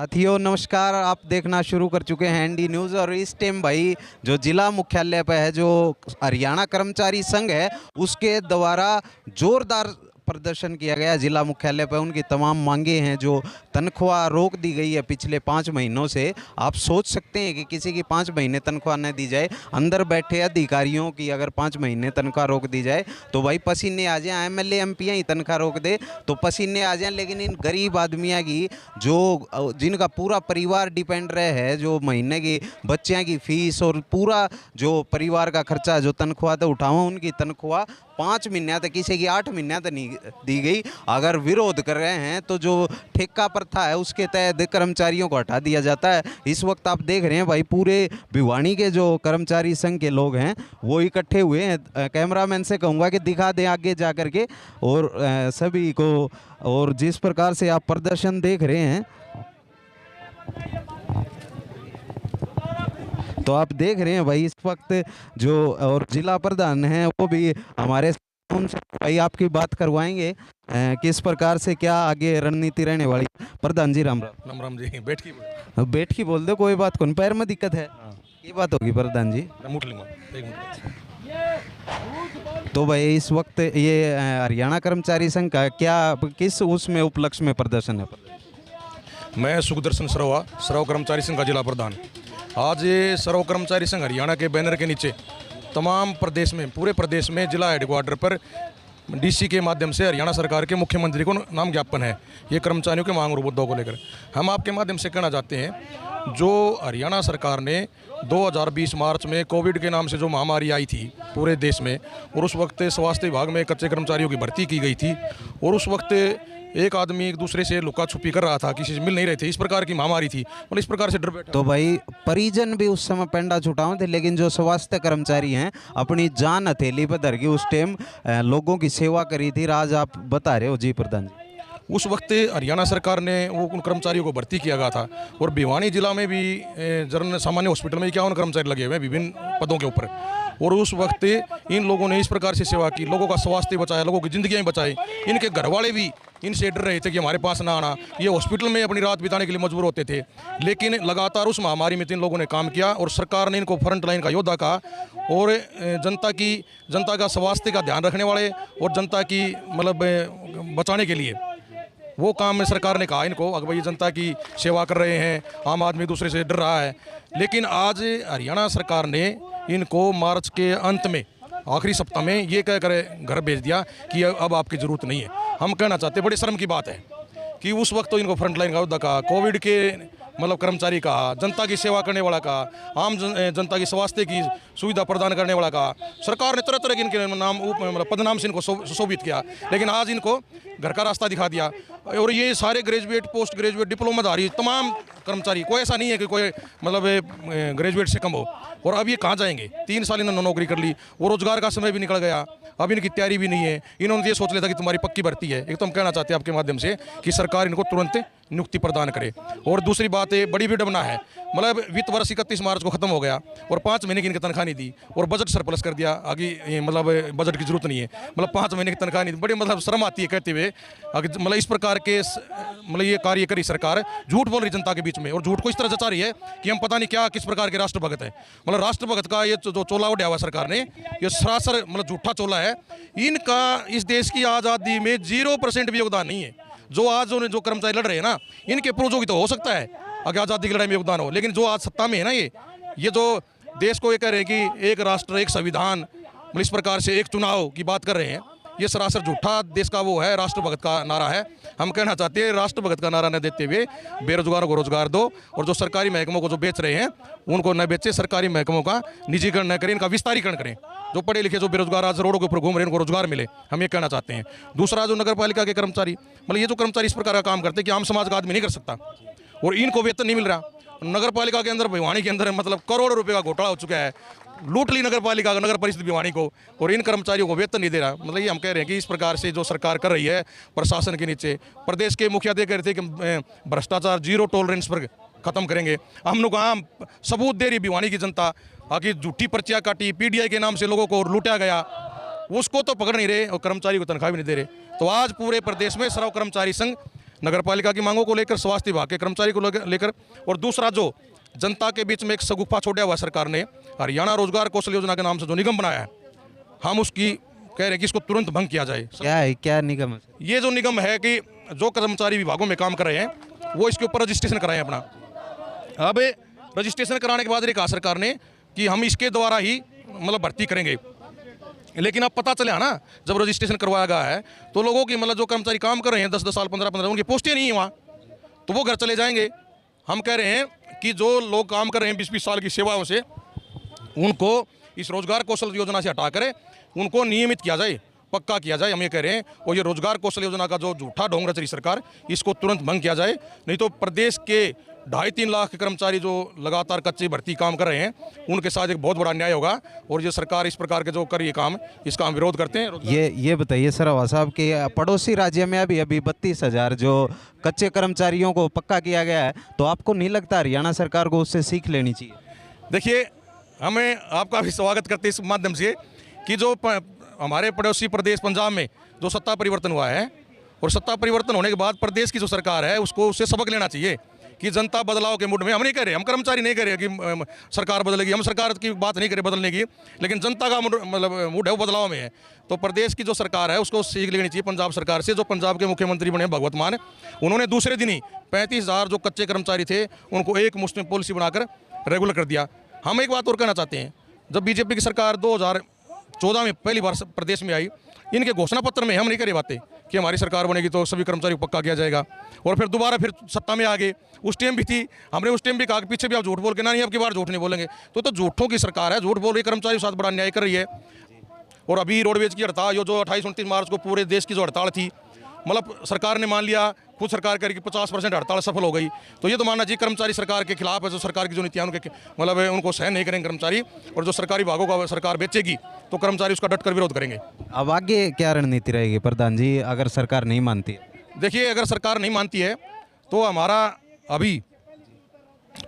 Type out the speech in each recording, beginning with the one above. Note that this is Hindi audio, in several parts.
साथियों नमस्कार। आप देखना शुरू कर चुके हैं एनडी न्यूज़ और इस टाइम भाई जो जिला मुख्यालय पे है, जो हरियाणा कर्मचारी संघ है, उसके द्वारा जोरदार प्रदर्शन किया गया जिला मुख्यालय पर। उनकी तमाम मांगे हैं, जो तनख्वाह रोक दी गई है पिछले 5 महीनों से। आप सोच सकते हैं कि किसी की 5 महीने तनख्वाह न दी जाए, अंदर बैठे अधिकारियों की अगर 5 महीने तनख्वाह रोक दी जाए तो भाई पसीने आ जाए। एमएलए एमपी ही तनख्वाह रोक दे तो पसीने आ जाए, लेकिन इन गरीब आदमियों की जो जिनका पूरा परिवार डिपेंड रहे है, जो महीने की बच्चों की फीस और पूरा जो परिवार का खर्चा जो तनख्वाह तो उठाओ, उनकी तनख्वाह 5 महीने तक, किसी की 8 महीने तक नहीं दी गई। अगर विरोध कर रहे हैं तो जो ठेका प्रथा है उसके तहत कर्मचारियों को हटा दिया जाता है। इस वक्त आप देख रहे हैं भाई पूरे भिवानी के जो कर्मचारी संघ के लोग हैं वो इकट्ठे हुए हैं। कैमरामैन से कहूँगा कि दिखा दें आगे जा कर के और सभी को। और जिस प्रकार से आप प्रदर्शन देख रहे हैं तो आप देख रहे हैं भाई इस वक्त जो और जिला प्रधान हैं वो भी हमारे उनसे भाई आपकी बात करवाएंगे किस प्रकार से क्या आगे रणनीति रहने वाली। प्रधान जी राम राम। राम राम जी। बैठ की बोल दो, कोई बात कौन, पैर में दिक्कत है ये बात होगी प्रधान जी। तो भाई इस वक्त ये हरियाणा कर्मचारी संघ का क्या किस उसमें उपलक्ष्य में प्रदर्शन है? मैं सुखदर्शन सरवा कर्मचारी संघ का जिला प्रधान। आज ये सर्व कर्मचारी संघ हरियाणा के बैनर के नीचे तमाम प्रदेश में, पूरे प्रदेश में जिला हेडक्वार्टर पर डीसी के माध्यम से हरियाणा सरकार के मुख्यमंत्री को नाम ज्ञापन है ये कर्मचारियों के मांग और मुद्दों को लेकर। हम आपके माध्यम से कहना चाहते हैं, जो हरियाणा सरकार ने 2020 मार्च में कोविड के नाम से जो महामारी आई थी पूरे देश में, और उस वक्त स्वास्थ्य विभाग में कच्चे कर्मचारियों की भर्ती की गई थी, और उस वक्त एक आदमी एक दूसरे से लुका छुपी कर रहा था, किसी से मिल नहीं रहे थे, इस प्रकार की महामारी थी और इस प्रकार से डर बैठा। तो भाई परिजन भी उस समय पेंडा छुटाए थे, लेकिन जो स्वास्थ्य कर्मचारी हैं अपनी जान हथेली पर धर के उस टाइम लोगों की सेवा करी थी। आज आप बता रहे हो जी प्रधान जी, उस वक्त हरियाणा सरकार ने वो उन कर्मचारियों को भर्ती किया गया था। और भिवानी जिला में भी जनरल सामान्य हॉस्पिटल में 51 कर्मचारी लगे हुए हैं विभिन्न पदों के ऊपर। और उस वक्त इन लोगों ने इस प्रकार से सेवा की, लोगों का स्वास्थ्य बचाया, लोगों की जिंदगियां बचाई। इनके घर वाले भी इनसे डर रहे थे कि हमारे पास ना आना, ये हॉस्पिटल में अपनी रात बिताने के लिए मजबूर होते थे। लेकिन लगातार उस महामारी में 3 लोगों ने काम किया और सरकार ने इनको फ्रंट लाइन का योद्धा कहा, और जनता का स्वास्थ्य का ध्यान रखने वाले और जनता की मतलब बचाने के लिए वो काम में सरकार ने कहा इनको, अगर भाई जनता की सेवा कर रहे हैं, आम आदमी दूसरे से डर रहा है। लेकिन आज हरियाणा सरकार ने इनको मार्च के अंत में आखिरी सप्ताह में ये कह कर घर भेज दिया कि अब आपकी ज़रूरत नहीं है। हम कहना चाहते हैं, बड़ी शर्म की बात है कि उस वक्त तो इनको फ्रंटलाइन का योद्धा कहा, कोविड के मतलब कर्मचारी कहा, जनता की सेवा करने वाला कहा, आम जनता की स्वास्थ्य की सुविधा प्रदान करने वाला कहा। सरकार ने तरह तरह के इनके नाम मतलब पदनाम से इनको सुशोभित किया, लेकिन आज इनको घर का रास्ता दिखा दिया। और ये सारे ग्रेजुएट, पोस्ट ग्रेजुएट, डिप्लोमाधारी तमाम कर्मचारी, कोई ऐसा नहीं है कि कोई मतलब ग्रेजुएट से कम हो। और अब ये कहाँ जाएंगे? 3 साल इन्होंने नौकरी कर ली, वो रोजगार का समय भी निकल गया, अब इनकी तैयारी भी नहीं है। इन्होंने ये सोच लिया था कि तुम्हारी पक्की भर्ती है। एक तो हम कहना चाहते हैं आपके माध्यम से कि सरकार इनको तुरंत नियुक्ति प्रदान करे। और दूसरी बात है, बड़ी विडंबना है, मतलब वित्त वर्ष 31 मार्च को खत्म हो गया और 5 महीने की इनकी तनख्वाह नहीं दी और बजट सरप्लस कर दिया। आगे मतलब बजट की जरूरत नहीं है, मतलब 5 महीने की तनख्वाह नहीं दी। बड़ी मतलब शर्म आती है कहते हुए, मतलब इस प्रकार के मतलब ये कार्य करी सरकार, झूठ बोल रही जनता के बीच में, और झूठ को इस तरह जचा रही है कि हम पता नहीं क्या किस प्रकार के राष्ट्रभक्त है। मतलब राष्ट्रभक्त का ये जो चोला उठाया हुआ सरकार ने, ये सरासर मतलब झूठा चोला है। इनका इस देश की आज़ादी में 0% भी योगदान नहीं है। जो आज जो कर्मचारी लड़ रहे हैं ना, इनके पूर्वजों की तो हो सकता है अगर आज़ादी की लड़ाई में योगदान हो, लेकिन जो आज सत्ता में है ना, ये जो देश को ये कह रहे हैं कि एक राष्ट्र एक संविधान, मतलब इस प्रकार से एक चुनाव की बात कर रहे हैं, ये सरासर झूठा देश का वो है, राष्ट्रभक्त का नारा है। हम कहना चाहते हैं, राष्ट्रभक्त का नारा न देते हुए बेरोजगारों को रोजगार दो, और जो सरकारी महकमों को जो बेच रहे हैं उनको न बेचे, सरकारी महकमों का निजीकरण न करें, इनका विस्तारीकरण करें। जो पढ़े लिखे जो बेरोजगार आज रोडों के ऊपर घूम रहे हैं उनको रोजगार मिले, हम ये कहना चाहते हैं। दूसरा, जो नगर पालिका के कर्मचारी, मतलब ये जो कर्मचारी इस प्रकार का काम करते हैं कि आम समाज का आदमी नहीं कर सकता, और इनको वेतन नहीं मिल रहा। नगर पालिका के अंदर, भिवानी के अंदर मतलब करोड़ों रुपए का घोटाला हो चुका है, लूट ली नगर पालिका नगर परिषद भिवानी को, और इन कर्मचारियों को वेतन नहीं दे रहा। मतलब ये हम कह रहे हैं कि इस प्रकार से जो सरकार कर रही है प्रशासन के नीचे, प्रदेश के मुखिया कह रहे थे कि भ्रष्टाचार 0 टॉलरेंस पर खत्म करेंगे। हम लोग कहाँ सबूत दे रही भिवानी की जनता, आखिर झूठी पर्चियाँ काटी, पीडीआई के नाम से लोगों को लूटा गया, उसको तो पकड़ नहीं रहे और कर्मचारी को तनख्वाह भी नहीं दे रहे। तो आज पूरे प्रदेश में सर्व कर्मचारी संघ नगर पालिका की मांगों को लेकर, स्वास्थ्य विभाग के कर्मचारी को लेकर, और दूसरा जो जनता के बीच में एक सगुफा छोड़ा हुआ सरकार ने हरियाणा रोजगार कौशल योजना के नाम से जो निगम बनाया है, हम उसकी कह रहे हैं कि इसको तुरंत भंग किया जाए। क्या है, क्या निगम है? ये जो निगम है कि जो कर्मचारी विभागों में काम कर रहे हैं वो इसके ऊपर रजिस्ट्रेशन कराएं अपना। अब रजिस्ट्रेशन कराने के बाद ये कहा सरकार ने कि हम इसके द्वारा ही मतलब भर्ती करेंगे, लेकिन अब पता चला ना जब रजिस्ट्रेशन करवाया गया है तो लोगों की मतलब जो कर्मचारी काम कर रहे हैं 10-10 साल 15-15, उनकी पोस्टें नहीं है वहाँ, तो वो घर चले जाएंगे। हम कह रहे हैं कि जो लोग काम कर रहे हैं 20-20 साल की सेवाओं से, उनको इस रोजगार कौशल योजना से हटा कर उनको नियमित किया जाए, पक्का किया जाए, हम ये कह रहे हैं। और ये रोजगार कौशल योजना का जो झूठा ढोंग रच रही सरकार, इसको तुरंत भंग किया जाए, नहीं तो प्रदेश के 2.5-3 लाख कर्मचारी जो लगातार कच्ची भर्ती काम कर रहे हैं उनके साथ एक बहुत बड़ा अन्याय होगा। और ये सरकार इस प्रकार के जो कर ये काम, इसका हम विरोध करते हैं। ये बताइए सरवा साहब कि पड़ोसी राज्य में अभी 32,000 जो कच्चे कर्मचारियों को पक्का किया गया है, तो आपको नहीं लगता हरियाणा सरकार को उससे सीख लेनी चाहिए? देखिए, हमें आपका भी स्वागत करते हैं इस माध्यम से कि जो हमारे पड़ोसी प्रदेश पंजाब में जो सत्ता परिवर्तन हुआ है, और सत्ता परिवर्तन होने के बाद प्रदेश की जो सरकार है उसको उससे सबक लेना चाहिए कि जनता बदलाव के मूड में, हम नहीं कह रहे, हम कर्मचारी नहीं कह रहे कि सरकार बदलेगी, हम सरकार की बात नहीं करें बदलने की, लेकिन जनता का मतलब मूड है वो बदलाव में है। तो प्रदेश की जो सरकार है उसको सीख लेनी चाहिए पंजाब सरकार से। जो पंजाब के मुख्यमंत्री बने भगवत मान, उन्होंने दूसरे दिन ही 35,000 जो कच्चे कर्मचारी थे उनको एक मुश्त में पॉलिसी बनाकर रेगुलर कर दिया। हम एक बात और कहना चाहते हैं, जब बीजेपी की सरकार 2014 में पहली बार प्रदेश में आई, इनके घोषणा पत्र में हम नहीं करे बातें कि हमारी सरकार बनेगी तो सभी कर्मचारी को पक्का किया जाएगा, और फिर दोबारा फिर सत्ता में आ गए। उस टाइम भी थी, हमने उस टाइम भी कहा कि पीछे भी आप झूठ बोल के ना, नहीं अब की बार झूठ नहीं बोलेंगे। तो झूठों की सरकार है, झूठ बोल रही कर्मचारी के साथ बड़ा अन्याय कर रही है। और अभी रोडवेज की हड़ताल जो 28-29 मार्च को पूरे देश की जो हड़ताल थी, मतलब सरकार ने मान लिया, खुद सरकार करके 50% हड़ताल सफल हो गई। तो ये तो मानना चाहिए कर्मचारी सरकार के खिलाफ है, जो सरकार की जो नीतियाँ उनके मतलब उनको सहन नहीं करेंगे कर्मचारी, और जो सरकारी विभागों का सरकार बेचेगी तो कर्मचारी उसका डटकर विरोध करेंगे। अब आगे क्या रणनीति रहेगी प्रधान जी अगर सरकार नहीं मानती है? देखिए, अगर सरकार नहीं मानती है तो हमारा अभी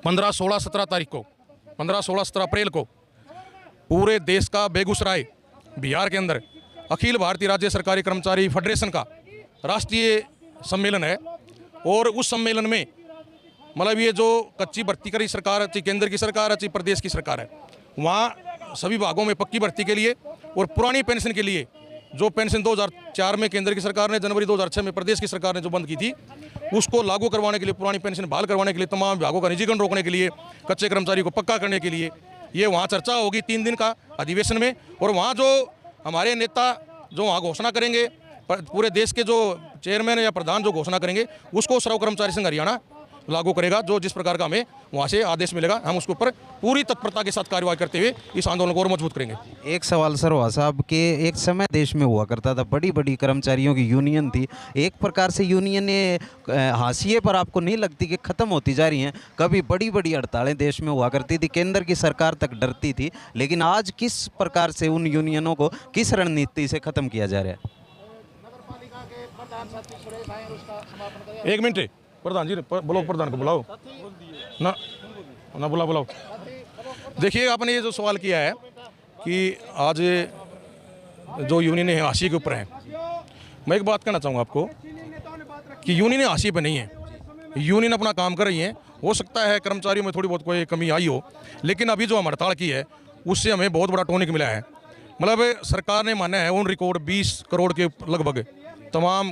15, 16, 17 तारीख को 15, 16, 17 अप्रैल को पूरे देश का बेगूसराय बिहार के अंदर अखिल भारतीय राज्य सरकारी कर्मचारी फेडरेशन का राष्ट्रीय सम्मेलन है। और उस सम्मेलन में मतलब ये जो कच्ची भर्ती करी सरकार, चाहे केंद्र की सरकार है चाहे प्रदेश की सरकार है, वहाँ सभी भागों में पक्की भर्ती के लिए और पुरानी पेंशन के लिए, जो पेंशन 2004 में केंद्र की सरकार ने, जनवरी 2006 में प्रदेश की सरकार ने जो बंद की थी, उसको लागू करवाने के लिए, पुरानी पेंशन बहाल करवाने के लिए, तमाम विभागों का निजीकरण रोकने के लिए, कच्चे कर्मचारी को पक्का करने के लिए ये वहाँ चर्चा होगी 3 दिन का अधिवेशन में। और वहाँ जो हमारे नेता जो वहाँ घोषणा करेंगे, पूरे देश के जो चेयरमैन या प्रधान जो घोषणा करेंगे, उसको सर्व कर्मचारी संघ हरियाणा लागू करेगा। जो जिस प्रकार का हमें वहाँ से आदेश मिलेगा, हम उसके ऊपर पूरी तत्परता के साथ कार्रवाई करते हुए इस आंदोलन को और मजबूत करेंगे। एक सवाल सरवा साहब के, एक समय देश में हुआ करता था, बड़ी बड़ी कर्मचारियों की यूनियन थी, एक प्रकार से यूनियनें हाशिए पर आपको नहीं लगती कि ख़त्म होती जा रही हैं? कभी बड़ी बड़ी हड़तालें देश में हुआ करती थी, केंद्र की सरकार तक डरती थी, लेकिन आज किस प्रकार से उन यूनियनों को किस रणनीति से ख़त्म किया जा रहा है? एक मिनट प्रधान जी, ब्लॉक प्रधान को बुलाओ ना, ना बुलाओ। देखिए, आपने ये जो सवाल किया है कि आज जो यूनियन है हाशिए के ऊपर है, मैं एक बात कहना चाहूँगा आपको कि यूनियन हाशिए पे नहीं है, यूनियन अपना काम कर रही है। हो सकता है कर्मचारियों में थोड़ी बहुत कोई कमी आई हो, लेकिन अभी जो हम हड़ताल की है उससे हमें बहुत बड़ा टॉनिक मिला है। मतलब सरकार ने माना है ऑन रिकॉर्ड 20 करोड़ के लगभग तमाम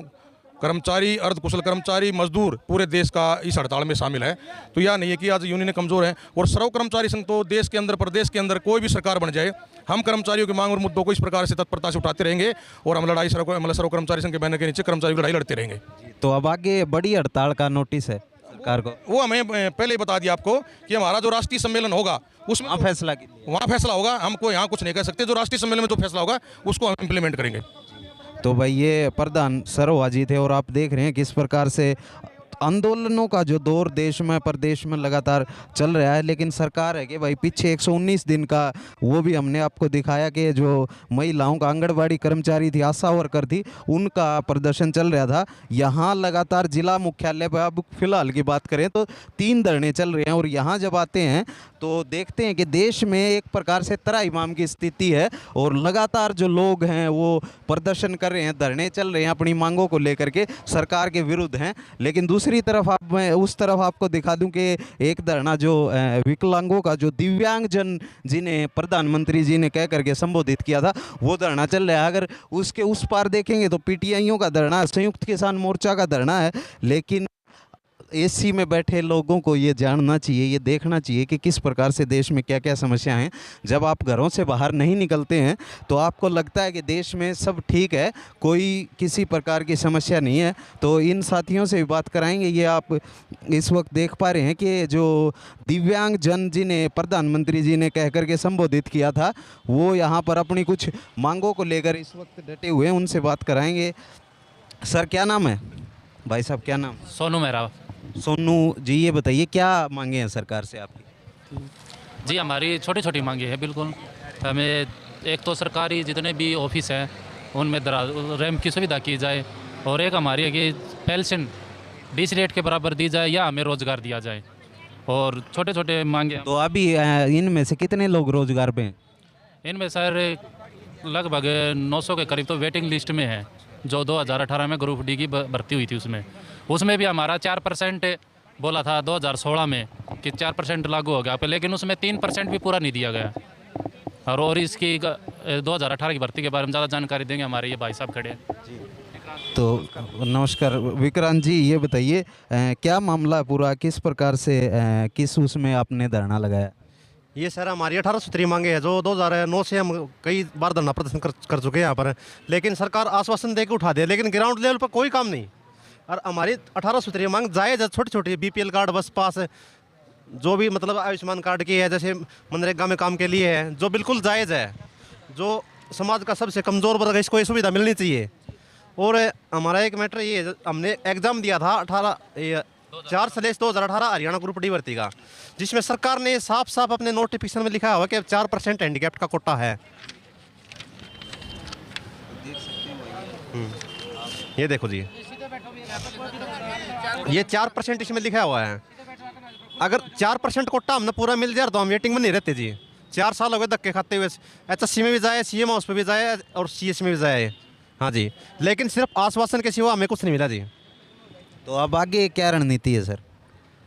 कर्मचारी, अर्धकुशल कर्मचारी, मजदूर पूरे देश का इस हड़ताल में शामिल है। तो यह नहीं है कि आज यूनियन कमज़ोर है। और सर्व कर्मचारी संघ तो देश के अंदर, प्रदेश के अंदर कोई भी सरकार बन जाए, हम कर्मचारियों की मांग और मुद्दों को इस प्रकार से तत्परता से उठाते रहेंगे और हम लड़ाई सर्व कर्मचारी संघ के बैनर के नीचे कर्मचारियों की लड़ाई लड़ते रहेंगे। तो अब आगे बड़ी हड़ताल का नोटिस है सरकार को? वो हमें पहले ही बता दिया आपको कि हमारा जो राष्ट्रीय सम्मेलन होगा उसमें वहाँ फैसला होगा। हमको यहाँ कुछ नहीं कह सकते, जो राष्ट्रीय सम्मेलन में जो फैसला होगा उसको हम इम्प्लीमेंट करेंगे। तो भाई ये प्रधान सरवा जी थे और आप देख रहे हैं किस प्रकार से आंदोलनों का जो दौर देश में प्रदेश में लगातार चल रहा है, लेकिन सरकार है कि भाई पीछे 119 दिन का वो भी हमने आपको दिखाया कि जो महिलाओं का आंगनबाड़ी कर्मचारी थी, आशा वर्कर थी, उनका प्रदर्शन चल रहा था। यहाँ लगातार जिला मुख्यालय पर अब फिलहाल की बात करें तो 3 धरने चल रहे हैं और यहाँ जब आते हैं तो देखते हैं कि देश में एक प्रकार से त्राहिमाम की स्थिति है और लगातार जो लोग हैं वो प्रदर्शन कर रहे हैं, धरने चल रहे हैं, अपनी मांगों को लेकर के सरकार के विरुद्ध हैं। लेकिन दूसरी तरफ आप मैं उस तरफ आपको दिखा दूं कि एक धरना जो विकलांगों का, जो दिव्यांगजन जिन्हें प्रधानमंत्री जी ने कह करके संबोधित किया था, वो धरना चल रहा है। अगर उसके उस पार देखेंगे तो पीटीआईओं का धरना, संयुक्त किसान मोर्चा का धरना है। लेकिन एसी में बैठे लोगों को ये जानना चाहिए, ये देखना चाहिए कि किस प्रकार से देश में क्या क्या समस्याएं हैं। जब आप घरों से बाहर नहीं निकलते हैं तो आपको लगता है कि देश में सब ठीक है, कोई किसी प्रकार की समस्या नहीं है। तो इन साथियों से भी बात कराएंगे। ये आप इस वक्त देख पा रहे हैं कि जो दिव्यांग जन जिन्हें प्रधानमंत्री जी ने कह करके संबोधित किया था, वो यहाँ पर अपनी कुछ मांगों को लेकर इस वक्त डटे हुए हैं, उनसे बात कराएंगे। सर क्या नाम है? भाई साहब क्या नाम? सोनू मेरा। सोनू जी, ये बताइए क्या मांगे हैं सरकार से आपकी? जी हमारी छोटी छोटी मांगे हैं। बिल्कुल हमें एक तो सरकारी जितने भी ऑफिस हैं उनमें रैंप की सुविधा की जाए, और एक हमारी है कि पेंशन DC रेट के बराबर दी जाए या हमें रोज़गार दिया जाए, और छोटे छोटे मांगे। तो अभी इनमें से कितने लोग रोजगार पे हैं? इनमें सर लगभग 900 के करीब तो वेटिंग लिस्ट में है, जो 2018 में ग्रुप D की भर्ती हुई थी। उसमें भी हमारा 4% बोला था 2016 में कि 4% लागू हो गया पे, लेकिन उसमें 3% भी पूरा नहीं दिया गया। और इसकी 2018 की भर्ती के बारे में ज़्यादा जानकारी देंगे हमारे ये भाई साहब खड़े हैं। तो नमस्कार विक्रांत जी, ये बताइए क्या मामला पूरा, किस प्रकार से किस उसमें आपने धरना लगाया? ये सर हमारी 18 सूत्री मांगे हैं, जो 2009 से हम कई बार धरना प्रदर्शन कर चुके हैं यहाँ पर, लेकिन सरकार आश्वासन दे के उठा दे, लेकिन ग्राउंड लेवल पर कोई काम नहीं। और हमारी 18 सूत्री मांग जायज़ है, छोटी छोटी BPL कार्ड, बस पास, जो भी मतलब आयुष्मान कार्ड की है, जैसे मनरेगा में काम के लिए है, जो बिल्कुल जायज़ है, जो समाज का सबसे कमज़ोर वर्ग है, इसको ये सुविधा मिलनी चाहिए। और हमारा एक मैटर ये है, हमने एग्ज़ाम दिया था 4/2018 हरियाणा ग्रुप D भर्ती का, जिसमें सरकार ने साफ साफ अपने नोटिफिकेशन में लिखा हुआ कि 4% हैंडीकैप्ड का कोटा है। ये देखो जी, ये 4% इसमें लिखा हुआ है। अगर 4% कोटा हमने पूरा मिल जाए तो हम वेटिंग में नहीं रहते जी। 4 साल हो गए धक्के खाते हुए, HSC में भी जाए, CM हाउस पे भी जाए और CS में भी जाए। हाँ जी, लेकिन सिर्फ आश्वासन के सिवा हमें कुछ नहीं मिला जी। तो अब आगे क्या रणनीति है सर?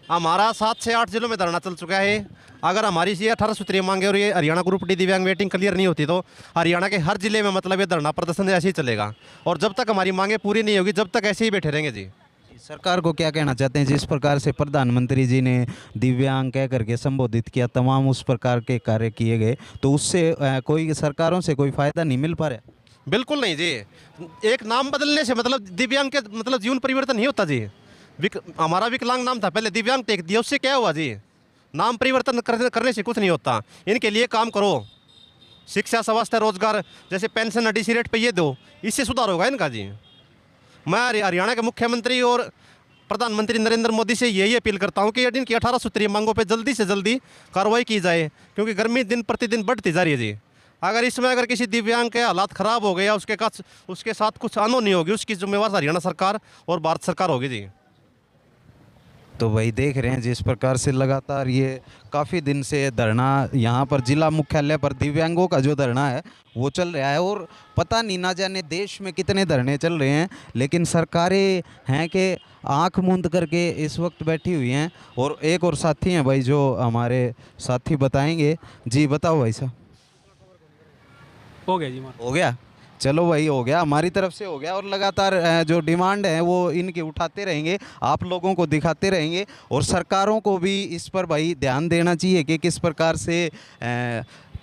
हमारा 7 से 8 जिलों में धरना चल चुका है। अगर हमारी ये 18 सूत्रीय मांगे और ये हरियाणा ग्रुप D दिव्यांग वेटिंग क्लियर नहीं होती तो हरियाणा के हर जिले में मतलब ये धरना प्रदर्शन ऐसे ही चलेगा, और जब तक हमारी मांगे पूरी नहीं होगी जब तक ऐसे ही बैठे रहेंगे जी। सरकार को क्या कहना चाहते हैं? जिस प्रकार से प्रधानमंत्री जी ने दिव्यांग कह करके संबोधित किया, तमाम उस प्रकार के कार्य किए गए, तो उससे कोई सरकारों से कोई फ़ायदा नहीं मिल पा रहा? बिल्कुल नहीं जी। एक नाम बदलने से मतलब दिव्यांग के मतलब जीवन परिवर्तन नहीं होता जी। हमारा विकलांग नाम था, पहले दिव्यांग टेक दिया, उससे क्या हुआ जी? नाम परिवर्तन करने से कुछ नहीं होता। इनके लिए काम करो, शिक्षा, स्वास्थ्य, रोजगार, जैसे पेंशन DC रेट पे ये दो, इससे सुधार होगा इनका जी। मैं हरियाणा के मुख्यमंत्री और प्रधानमंत्री नरेंद्र मोदी से यही अपील करता हूँ कि इनकी 18 सूत्रीय मांगों पे जल्दी से जल्दी कार्रवाई की जाए, क्योंकि गर्मी दिन प्रतिदिन बढ़ती जा रही है जी। अगर इसमें अगर किसी दिव्यांग के हालात ख़राब हो गए या उसके साथ कुछ अनहोनी होगी, उसकी जिम्मेवार हरियाणा सरकार और भारत सरकार होगी जी। तो वही देख रहे हैं जिस प्रकार से लगातार ये काफ़ी दिन से धरना यहाँ पर जिला मुख्यालय पर दिव्यांगों का जो धरना है वो चल रहा है, और पता नहीं ना जाने देश में कितने धरने चल रहे हैं, लेकिन सरकारें हैं कि आंख मूंद करके इस वक्त बैठी हुई हैं। और एक और साथी हैं भाई जो हमारे साथी बताएंगे। जी बताओ भाई साहब। हो गया जी, हो गया, चलो भाई हो गया, हमारी तरफ से हो गया। और लगातार जो डिमांड है वो इनकी उठाते रहेंगे, आप लोगों को दिखाते रहेंगे, और सरकारों को भी इस पर भाई ध्यान देना चाहिए कि किस प्रकार से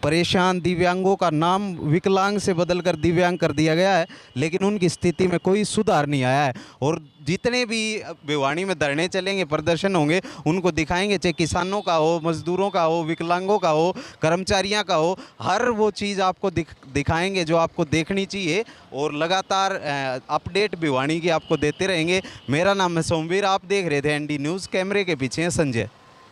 परेशान दिव्यांगों का नाम विकलांग से बदलकर दिव्यांग कर दिया गया है, लेकिन उनकी स्थिति में कोई सुधार नहीं आया है। और जितने भी भिवानी में धरने चलेंगे, प्रदर्शन होंगे, उनको दिखाएंगे, चाहे किसानों का हो, मजदूरों का हो, विकलांगों का हो, कर्मचारियों का हो, हर वो चीज़ आपको दिखाएंगे जो आपको देखनी चाहिए। और लगातार अपडेट भिवानी की आपको देते रहेंगे। मेरा नाम है सोमवीर, आप देख रहे थे एनडी न्यूज़। कैमरे के पीछे है संजय।